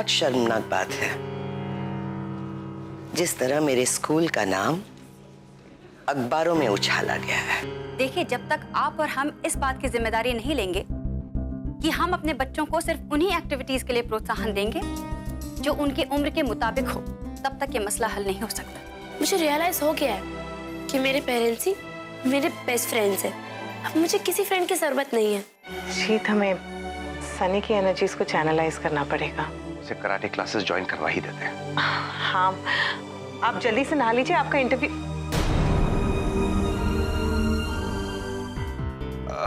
बहुत शर्मनाक बात है जिस तरह मेरे स्कूल का नाम अखबारों में उछाला गया है। देखिए, जब तक आप और हम इस बात की जिम्मेदारी नहीं लेंगे कि हम अपने बच्चों को सिर्फ उन्हीं एक्टिविटीज के लिए प्रोत्साहन देंगे जो उनकी उम्र के मुताबिक हो, तब तक ये मसला हल नहीं हो सकता। मुझे रियलाइज हो गया है कि मेरे पेरेंट्स ही मेरे बेस्ट फ्रेंड्स हैं। अब मुझे किसी फ्रेंड की जरूरत नहीं है। जीत, हमें सनी की एनर्जीज को चैनलाइज करना पड़ेगा। उसे कराटे क्लासेस ज्वाइन करवा ही देते हैं। हाँ, आप जल्दी से नहा लीजिए, आपका इंटरव्यू।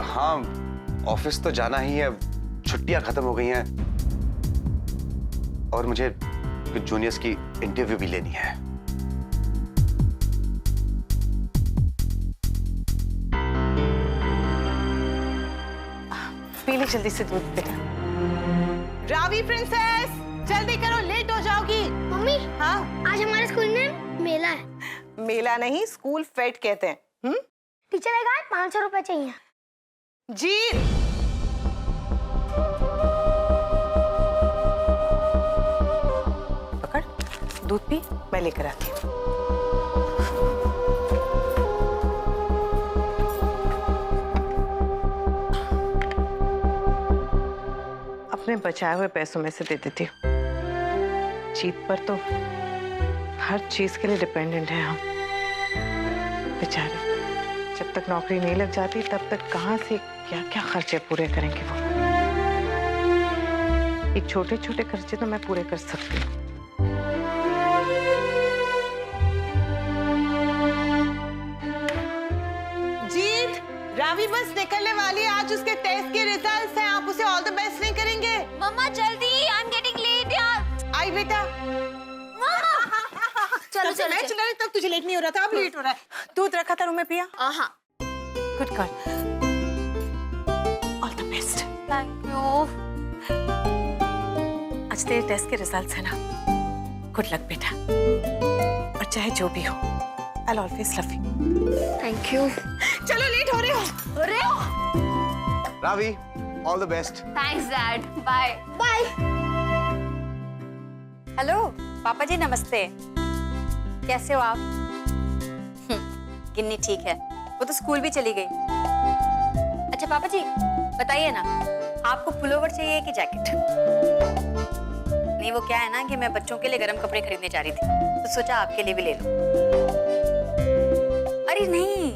हाँ, ऑफिस तो जाना ही है, छुट्टियां खत्म हो गई हैं और मुझे कुछ जूनियर्स की इंटरव्यू भी लेनी है। पी ली जल्दी से दूध बेटा। रावी प्रिंसेस, जल्दी करो, लेट हो जाओगी। मम्मी, हाँ, आज हमारे स्कूल में मेला है। मेला नहीं, स्कूल फेट कहते हैं। टीचर ने कहा 500 रुपए चाहिए। जी, पकड़, दूध पी, मैं लेकर आती हूँ। अपने बचाए हुए पैसों में से दे देती हूँ। जीत पर तो हर चीज के लिए डिपेंडेंट है हम। बेचारे, जब तक नौकरी नहीं लग जाती तब तक कहाँ से क्या क्या खर्चे पूरे करेंगे वो। ये छोटे छोटे खर्चे तो मैं पूरे कर सकती हूँ। जीत, रावी बस निकलने वाली है, आज उसके टेस्ट के रिजल्ट्स हैं, आप उसे ऑल द बेस्ट नहीं करेंगे? मम्मा जल्दी, आई एम गेटिंग लेट यार। आई बेटा। चलो चलो, मैं चला रही तब तुझे लेट नहीं हो रहा था, अब लेट हो रहा है। दूध रखा था रूम में, पिया? हाँ, good girl, all the best. Thank you. आज तेरे टेस्ट के रिजल्ट्स है ना, गुड लक बेटा। और चाहे जो भी हो, I'll always love you। Thank you. चलो, लेट हो रहे हो। Ravi, all the best. Thanks dad, bye. Bye. Hello पापा जी, नमस्ते। कैसे हो आप? गिन्नी ठीक है, वो तो स्कूल भी चली गई। अच्छा पापा जी, बताइए ना, आपको पुलोवर चाहिए कि जैकेट? नहीं, वो क्या है ना कि मैं बच्चों के लिए गर्म कपड़े खरीदने जा रही थी, तो सोचा आपके लिए भी ले लूं। अरे नहीं,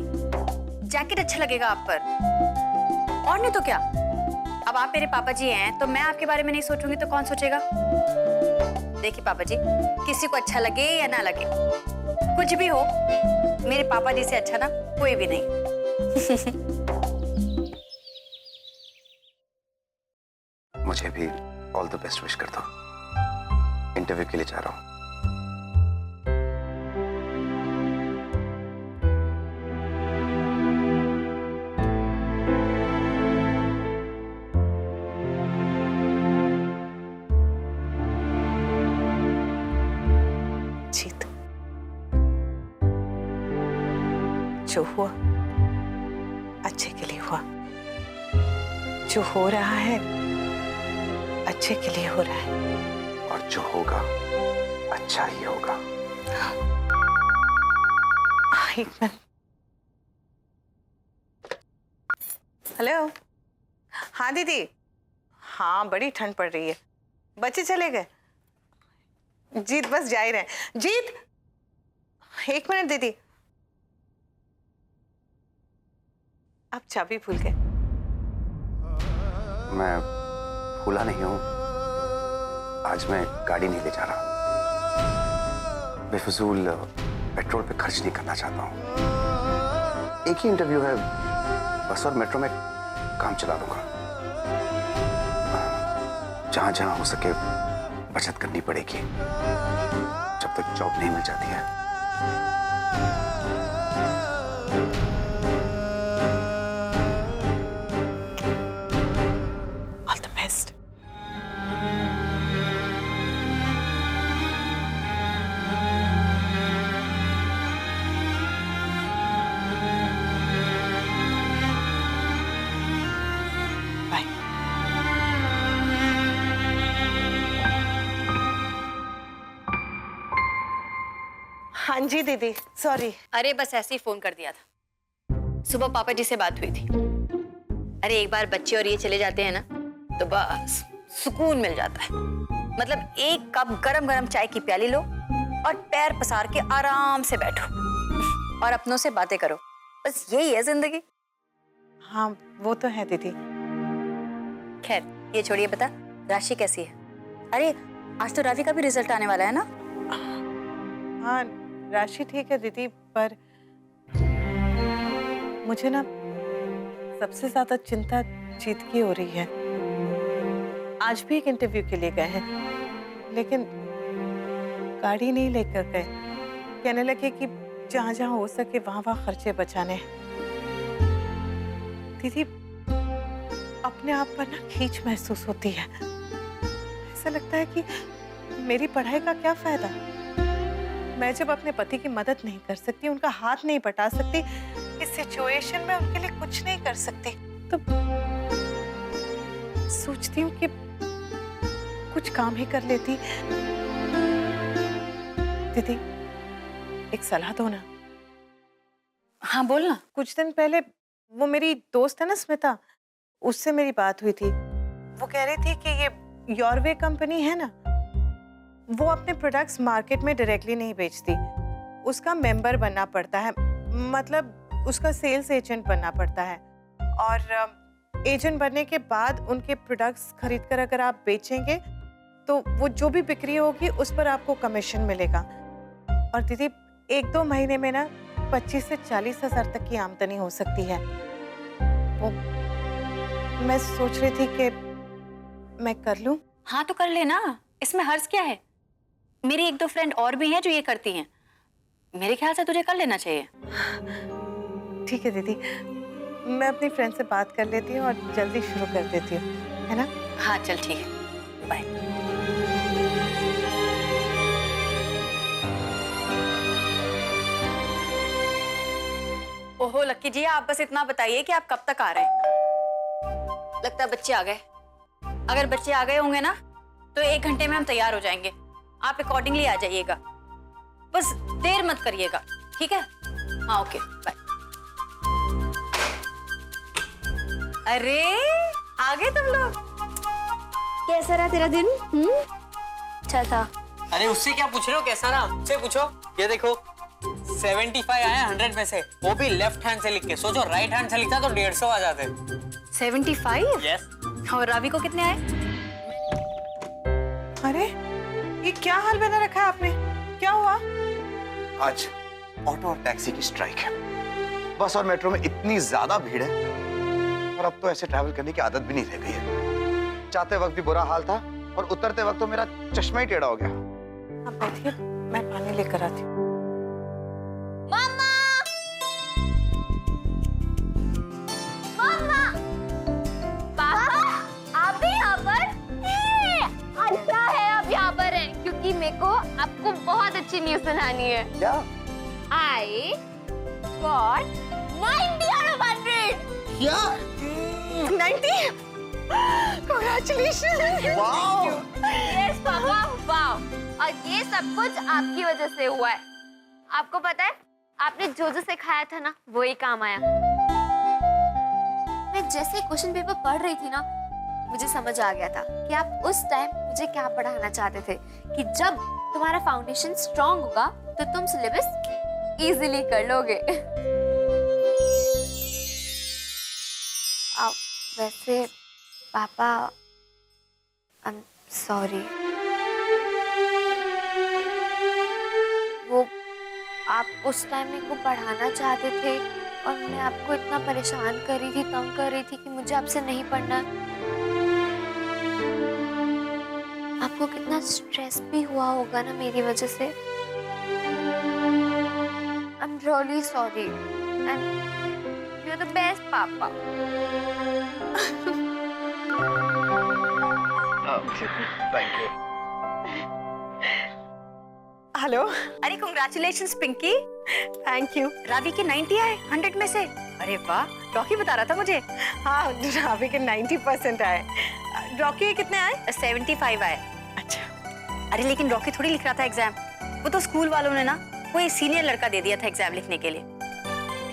जैकेट अच्छा लगेगा आप पर। और नहीं तो क्या, अब आप मेरे पापा जी हैं, तो मैं आपके बारे में नहीं सोचूंगी तो कौन सोचेगा? देखिए पापा जी, किसी को अच्छा लगे या ना लगे, कुछ भी हो, मेरे पापा जी से अच्छा ना कोई भी नहीं। मुझे भी ऑल द बेस्ट विश कर दो, इंटरव्यू के लिए जा रहा हूँ। जीत, जो हुआ अच्छे के लिए हुआ, जो हो रहा है अच्छे के लिए हो रहा है, और जो होगा अच्छा ही होगा। एक मिनट। हेलो, हाँ दीदी। हाँ, बड़ी ठंड पड़ रही है, बच्चे चले गए? जीत बस जा ही रहे। जीत, एक मिनट दीदी। आप चाबी भूल गए। मैं भूला नहीं हूं, आज मैं गाड़ी नहीं ले जा रहा, बेफजूल पेट्रोल पे खर्च नहीं करना चाहता हूं। एक ही इंटरव्यू है, बस और मेट्रो में काम चला दूंगा। जहां जहां हो सके बचत करनी पड़ेगी जब तक जॉब नहीं मिल जाती है। All the best. बाय। हाँ जी दीदी, सॉरी। अरे बस ऐसे ही फोन कर दिया था। सुबह पापा जी से बात हुई थी। अरे एक बार बच्चे और ये चले जाते हैं ना तो बस सुकून मिल जाता है। मतलब एक कप गरम गरम चाय की प्याली लो और पैर पसार के आराम से बैठो और अपनों से बातें करो। बस यही है जिंदगी। हाँ वो तो है दीदी। खैर ये छोड़िए, बता राशि कैसी है? अरे आज तो रावी का भी रिजल्ट आने वाला है ना? हाँ राशि ठीक है दीदी, पर मुझे ना सबसे ज्यादा चिंता जीत की हो रही है। आज भी एक इंटरव्यू के लिए गए हैं, लेकिन गाड़ी नहीं लेकर गए। कहने लगे कि जहां जहां हो सके वहां वहां खर्चे बचाने हैं। दीदी अपने आप पर ना खींच महसूस होती है। ऐसा लगता है कि मेरी पढ़ाई का क्या फायदा, मैं जब अपने पति की मदद नहीं कर सकती, उनका हाथ नहीं बटा सकती, इस सिचुएशन में उनके लिए कुछ नहीं कर सकती, तो सोचती हूँ कि कुछ काम ही कर लेती। दीदी एक सलाह दो ना। हाँ बोल ना। कुछ दिन पहले वो मेरी दोस्त है ना स्मिता, उससे मेरी बात हुई थी। वो कह रही थी कि ये योरवे कंपनी है ना, वो अपने प्रोडक्ट्स मार्केट में डायरेक्टली नहीं बेचती, उसका मेंबर बनना पड़ता है, मतलब उसका सेल्स एजेंट बनना पड़ता है। और एजेंट बनने के बाद उनके प्रोडक्ट्स खरीदकर अगर आप बेचेंगे तो वो जो भी बिक्री होगी उस पर आपको कमीशन मिलेगा। और दीदी 1-2 महीने में ना 25 से 40 हजार तक की आमदनी हो सकती है। वो मैं सोच रही थी कि मैं कर लूं। हाँ तो कर लेना, इसमें हर्ज क्या है? मेरी 1-2 फ्रेंड और भी हैं जो ये करती हैं। मेरे ख्याल से तुझे कर लेना चाहिए। ठीक है दीदी, मैं अपनी फ्रेंड से बात कर लेती हूँ और जल्दी शुरू कर देती हूँ, है ना? हाँ चल ठीक है, बाय। ओहो लक्की जी, आप बस इतना बताइए कि आप कब तक आ रहे हैं? लगता है बच्चे आ गए। अगर बच्चे आ गए होंगे ना तो 1 घंटे में हम तैयार हो जाएंगे। आप अकॉर्डिंगली आ जाइएगा, बस देर मत करिएगा, ठीक है? हाँ ओके बाय। अरे आ गए तुम लोग। कैसा रहा तेरा दिन? अच्छा था। अरे उससे क्या पूछ रहे हो, कैसा रहा? मुझसे पूछो। ये देखो 75 आया 100 में से, वो भी लेफ्ट हैंड से लिख के। सोचो राइट हैंड से लिखता तो 150 आ जाते। 75? यस। और रावी को कितने आए? अरे ये क्या हाल बना रखा है आपने, क्या हुआ? आज ऑटो और टैक्सी की स्ट्राइक है। बस और मेट्रो में इतनी ज्यादा भीड़ है और अब तो ऐसे ट्रैवल करने की आदत भी नहीं रह गई है। जाते वक्त भी बुरा हाल था और उतरते वक्त तो मेरा चश्मा ही टेढ़ा हो गया। आप बैठिए, मैं पानी लेकर आती हूँ। अच्छा है आप यहाँ पर हैं, क्योंकि मेरे को आपको बहुत अच्छी न्यूज़ सुनानी है। क्या? I got 90 out of 100। क्या? 90? Congratulations! वाओ! Yes पापा, वाओ। और ये सब कुछ आपकी वजह से हुआ है। आपको पता है, आपने जो जो सिखाया था ना, वो ही काम आया। मैं जैसे क्वेश्चन पेपर पढ़ रही थी ना, मुझे समझ आ गया था कि आप उस टाइम मुझे क्या पढ़ाना चाहते थे, कि जब तुम्हारा फाउंडेशन स्ट्रांग होगा तो तुम सिलेबस इजीली कर लोगे। वैसे पापा, आई एम सॉरी। वो आप उस टाइम मेरे को पढ़ाना चाहते थे और मैं आपको इतना परेशान कर रही थी, तंग कर रही थी कि मुझे आपसे नहीं पढ़ना। आपको कितना स्ट्रेस भी हुआ होगा ना मेरी वजह से। I'm really sorry and you're the best पापा। Thank you. हेलो। अरे congratulations Pinky. Thank you. Ravi के 90 आए 100 में से। अरे वाह, रॉकी बता रहा था मुझे। हाँ रावी के 90% आए। रॉकी के कितने आए? 75 आए। अच्छा। अरे लेकिन रॉकी थोड़ी लिख रहा था एग्जाम, वो तो स्कूल वालों ने ना कोई सीनियर लड़का दे दिया था एग्जाम लिखने के लिए।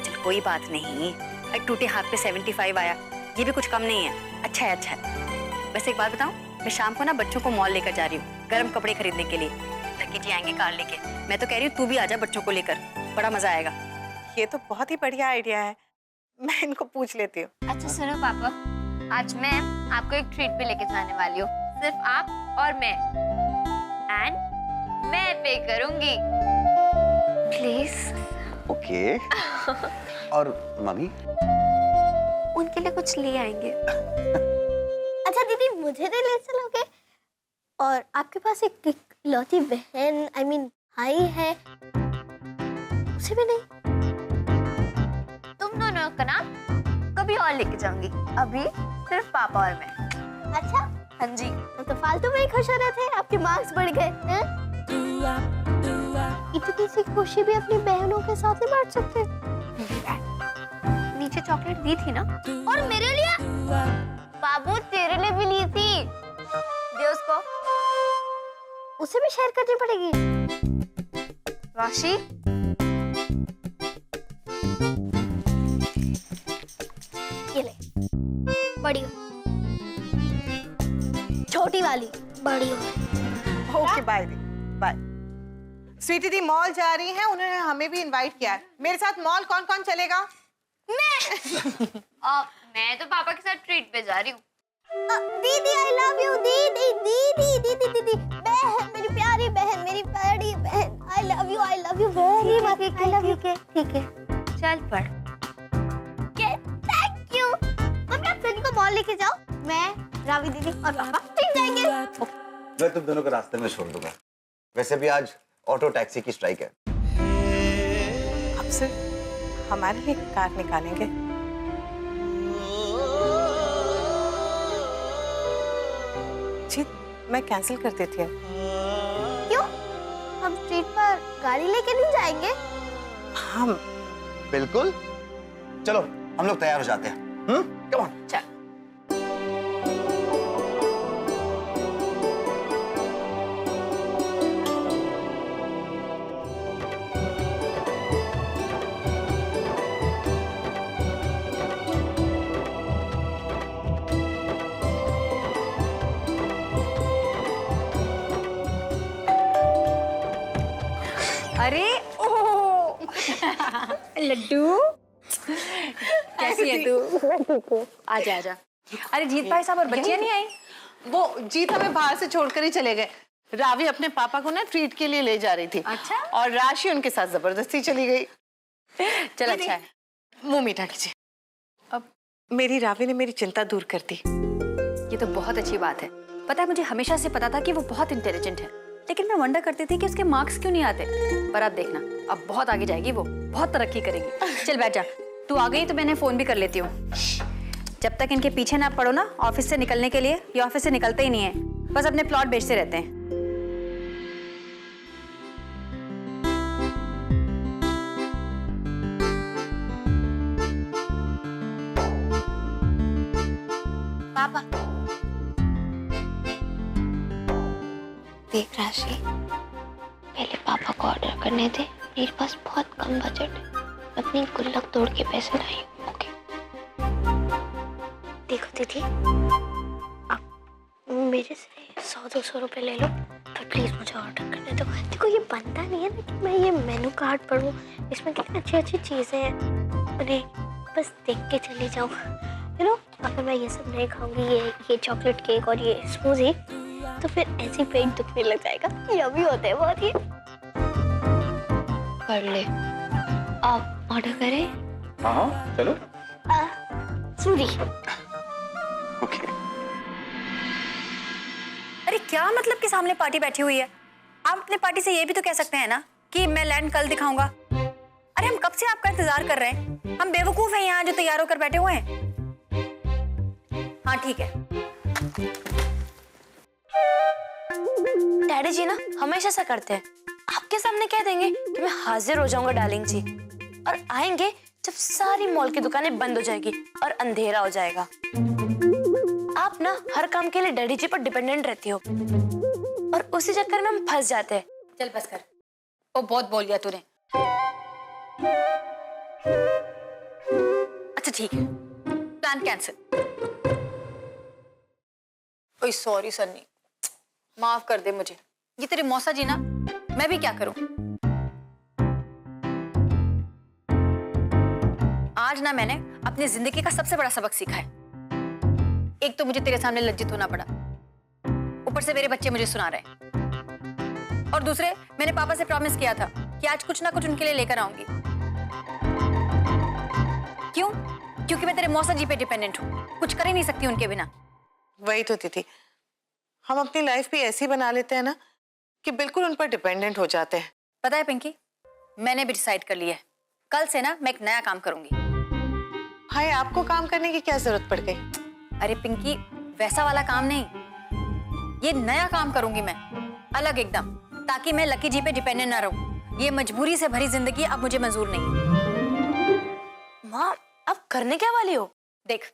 चल कोई बात नहीं, एक टूटे हाथ पे 75 आया, ये भी कुछ कम नहीं है। अच्छा है, अच्छा है। वैसे एक बात बताऊं, मैं शाम को ना बच्चों को मॉल लेकर जा रही हूँ गर्म कपड़े खरीदने के लिए। लकी जी आएंगे कार लेके। मैं तो कह रही हूँ तू भी आजा बच्चों को लेकर, बड़ा मजा आएगा। ये तो बहुत ही बढ़िया आइडिया है, मैं इनको पूछ लेती हूँ। अच्छा सुनो पापा, आज मैं आपको एक ट्रीट पे लेके जाने वाली हूँ, सिर्फ आप और मैं, एंड मैं पे करूंगी, प्लीज। ओके। और मम्मी? उनके लिए कुछ ले आएंगे। अच्छा दीदी, मुझे नहीं ले चलोगे? और आपके पास एक लौती बहन, आई मीन भाई है, उसे भी नहीं? तुम दोनों का ना कभी और लेके जाऊंगी, अभी सिर्फ पापा और मैं। अच्छा, हाँ जी। तो फालतू में ही खुश हो रहे थे, आपके मार्क्स बढ़ गए हैं? इतनी सी खुशी भी अपनी बहनों के साथ ही बांट सकते हैं। नीचे चॉकलेट दी थी ना? और मेरे लिए? बाबू तेरे लिए भी ली थी, दे उसको। उसे भी शेयर करनी पड़ेगी। राशि, ये ले, बड़ी हो। छोटी वाली बड़ी हो। ओके बाय दी, बाय। स्वीटी दी मॉल जा रही हैं, उन्होंने हमें भी इनवाइट किया है। मेरे साथ मॉल कौन कौन चलेगा? मैं तो पापा के साथ ट्रीट पे जा रही हूँ। दीदी आई लव यू, दीदी दीदी दीदी दीदी, बहन, मेरी प्यारी बहन, मेरी बड़ी बहन, I love you very much. I love you. ठीक है, चल पढ़। Thank you. मम्मी आप सनी को मॉल लेके जाओ, मैं रावी दीदी और पापा ठीक जाएंगे। मैं तुम दोनों को रास्ते में छोड़ दूंगा। वैसे भी आज ऑटो टैक्सी की स्ट्राइक है। अब सिर्फ हमारे लिए कार निकालेंगे। जी, मैं कैंसिल कर देती हूँ। क्यों? हम स्ट्रीट पर गाड़ी लेके नहीं जाएंगे? हम बिल्कुल, चलो हम लोग तैयार हो जाते हैं। Come on. चल। अरे ओ लड्डू, कैसी है तू? आजा आजा। अरे जीत भाई साहब और बच्चियां नहीं आई? वो जीत हमें बाहर से छोड़कर ही चले गए। रावी अपने पापा को ना ट्रीट के लिए ले जा रही थी। अच्छा। और राशि उनके साथ जबरदस्ती चली गई। चल अच्छा है। मुंह मीठा कीजिए। अब मेरी रावी ने मेरी चिंता दूर कर दी। ये तो बहुत अच्छी बात है। पता है मुझे हमेशा से पता था कि वो बहुत इंटेलिजेंट है, लेकिन मैं वंडर करती थी कि उसके मार्क्स क्यों नहीं आते। पर अब देखना, अब बहुत आगे जाएगी, वो बहुत तरक्की करेगी। चल बैठ जा। तू आ गई तो मैंने फोन भी कर लेती हूँ। जब तक इनके पीछे ना पड़ो ना ऑफिस से निकलने के लिए, ये ऑफिस से निकलते ही नहीं है, बस अपने प्लॉट बेचते रहते हैं। पापा देख राशि, पहले पापा को ऑर्डर करने दे, मेरे पास बहुत कम बजट है, अपनी गुल्लक तोड़ के पैसे लाई। ओके। देखो दीदी, आप मेरे से 100-200 रुपए ले लो, पर प्लीज मुझे ऑर्डर करने दो। देखो ये बनता नहीं है ना कि मैं ये मेनू कार्ड पढूं, इसमें कितनी अच्छी अच्छी चीजें हैं, उन्हें बस देख के चली जाऊं। यू नो, अगर मैं ये सब नहीं खाऊंगी, ये चॉकलेट केक और ये स्मूदी, तो फिर ऐसे पेट दुखने लग जाएगा। ये भी होते हैं बहुत ही। कर ले, आप ऑर्डर करें। हाँ चलो। स्मूदी। ओके। अरे क्या मतलब कि सामने पार्टी बैठी हुई है? आप अपने पार्टी से ये भी तो कह सकते हैं ना कि मैं लैंड कल दिखाऊंगा। अरे हम कब से आपका इंतजार कर रहे हैं, हम बेवकूफ हैं यहाँ जो तैयार होकर बैठे हुए हैं। हाँ ठीक है। डैडी जी ना हमेशा ऐसा करते हैं, आपके सामने कह देंगे कि मैं हाजिर हो जाऊंगा डार्लिंग जी, और आएंगे जब सारी मॉल की दुकानें बंद हो जाएगी और अंधेरा हो जाएगा। आप ना हर काम के लिए डैडी जी पर डिपेंडेंट रहती हो, और उसी चक्कर में हम फंस जाते हैं। चल बस कर। वो बहुत बोल लिया तूने। अच्छा ठीक है, प्लान कैंसिल। ओए सॉरी सन्नी, माफ कर दे मुझे। ये तेरे मौसा जी ना, मैं भी क्या करूं। आज ना मैंने अपनी जिंदगी का सबसे बड़ा सबक सीखा है। एक तो मुझे तेरे सामने लज्जित होना पड़ा, ऊपर से मेरे बच्चे मुझे सुना रहे हैं, और दूसरे मैंने पापा से प्रॉमिस किया था कि आज कुछ ना कुछ उनके लिए लेकर आऊंगी। क्यों? क्योंकि मैं तेरे मौसा जी पे डिपेंडेंट हूँ, कुछ कर ही नहीं सकती उनके बिना। वही तो थी, हम अपनी लाइफ भी ऐसी बना लेते हैं ना कि बिल्कुल उन पर डिपेंडेंट हो जाते हैं। पता है पिंकी, मैंने भी डिसाइड कर लिया है, कल से ना मैं एक नया काम करूंगी। भाई आपको काम करने की क्या जरूरत पड़ गई? अरे पिंकी, वैसा वाला काम नहीं, ये नया काम करूंगी मैं, अलग एकदम, ताकि मैं लकी जी पे डिपेंडेंट ना रहूं। ये मजबूरी से भरी जिंदगी अब मुझे मंजूर नहीं। माँ, अब करने क्या वाली हो? देख,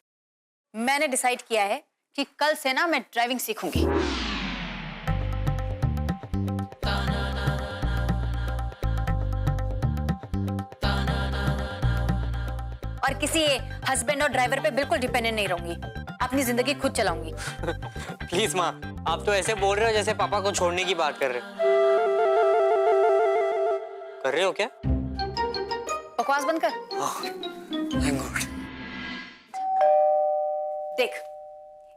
मैंने डिसाइड किया है कि कल से ना मैं ड्राइविंग सीखूंगी। और किसी हस्बैंड और ड्राइवर पे बिल्कुल डिपेंडेंट नहीं रहूंगी, अपनी जिंदगी खुद चलाऊंगी। प्लीज माँ, आप तो ऐसे बोल रहे हो जैसे पापा को छोड़ने की बात कर रहे हो क्या? बकवास बंद कर। Thank God. देख,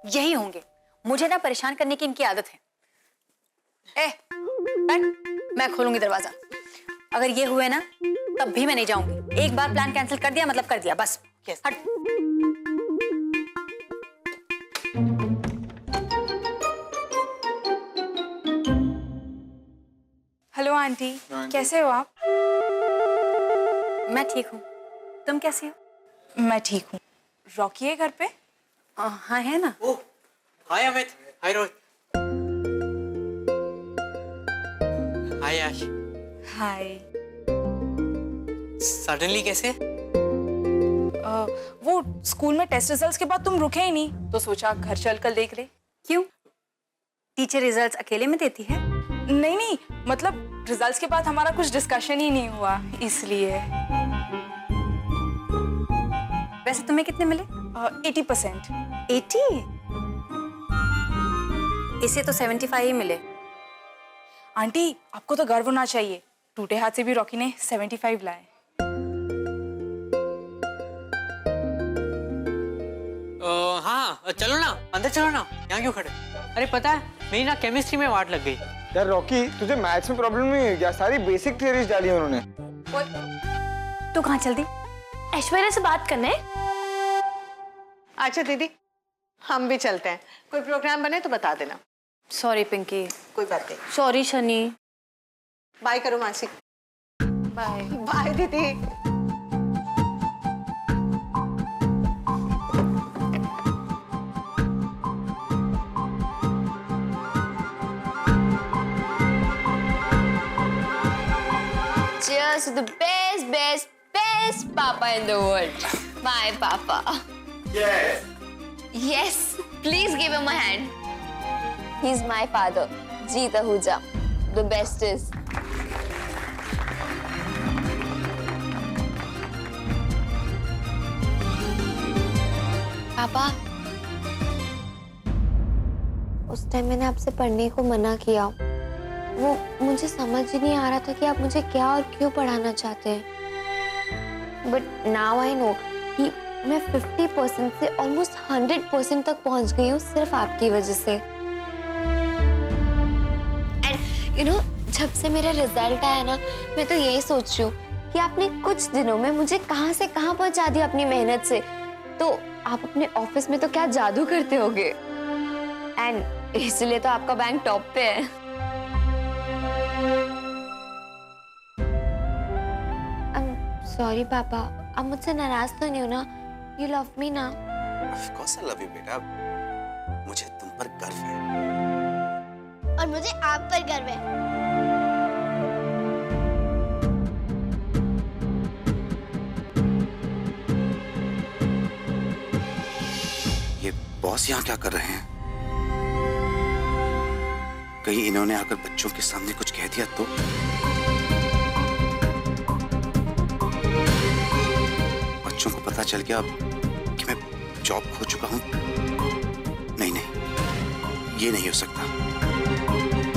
यही होंगे, मुझे ना परेशान करने की इनकी आदत है। बैठ, मैं खोलूंगी दरवाजा। अगर ये हुए ना, तब भी मैं नहीं जाऊंगी। एक बार प्लान कैंसिल कर दिया मतलब कर दिया, बस। Yes. हट। हेलो आंटी, कैसे हो आप? मैं ठीक हूँ, तुम कैसी हो? मैं ठीक हूँ। रॉकी है घर पे? हाँ है ना। ओह, हाय अमित, हाय रोहित, हाय याश। हाय। सडनली कैसे? वो स्कूल में टेस्ट रिजल्ट्स के बाद तुम रुके ही नहीं, तो सोचा घर चलकर देख ले। क्यों? टीचर रिजल्ट्स अकेले में देती है? नहीं, मतलब रिजल्ट्स के बाद हमारा कुछ डिस्कशन ही नहीं हुआ, इसलिए। वैसे तुम्हें कितने मिले? 80%। 80? इसे तो 75 ही मिले। आंटी, आपको तो गर्व होना चाहिए, टूटे हाथ से भी रॉकी ने 75 लाए। हाँ चलो ना, अंदर चलो ना, यहाँ क्यों खड़े? अरे पता है, मेरी ना केमिस्ट्री में वाट लग गई। यार रॉकी, तुझे मैथ्स में प्रॉब्लम नहीं है क्या? सारी बेसिक थ्योरीज डाली है उन्होंने। तू कहाँ चल दी? ऐश्वर्या से बात करने। अच्छा दीदी, हम भी चलते हैं, कोई प्रोग्राम बने तो बता देना। सॉरी पिंकी। कोई बात नहीं। सॉरी शनी। बाय करो मासी। बाय। बाय दीदी। Cheers to the best papa in the world. My papa. Yes. Yes. Please give him a hand. He's my father. Jeet Ahuja. The bestest. पापा, उस टाइम मैंने आपसे पढ़ने को मना किया। वो मुझे समझ ही नहीं आ रहा था कि आप मुझे क्या और क्यों पढ़ाना चाहते हैं। बट नाउ आई नो कि मैं 50% से ऑलमोस्ट 100% तक पहुंच गई हूँ सिर्फ आपकी वजह से। एंड यू नो, जब से मेरा रिजल्ट आया ना, मैं तो यही सोच रही हूँ कि आपने कुछ दिनों में मुझे कहाँ से कहाँ पहुँचा दिया अपनी मेहनत से। तो आप अपने ऑफिस में तो क्या जादू करते होगे, एंड इसलिए तो आपका बैंक टॉप पे है। सॉरी पापा, आप मुझसे नाराज तो नहीं हो ना? यू लव मी ना? Of course I love you, बेटा। मुझे तुम पर गर्व है। और मुझे आप पर गर्व है। ये बॉस यहाँ क्या कर रहे हैं? कहीं इन्होंने आकर बच्चों के सामने कुछ कह दिया तो? बच्चों को पता चल गया कि मैं जॉब खो चुका हूं, नहीं नहीं, ये नहीं हो सकता।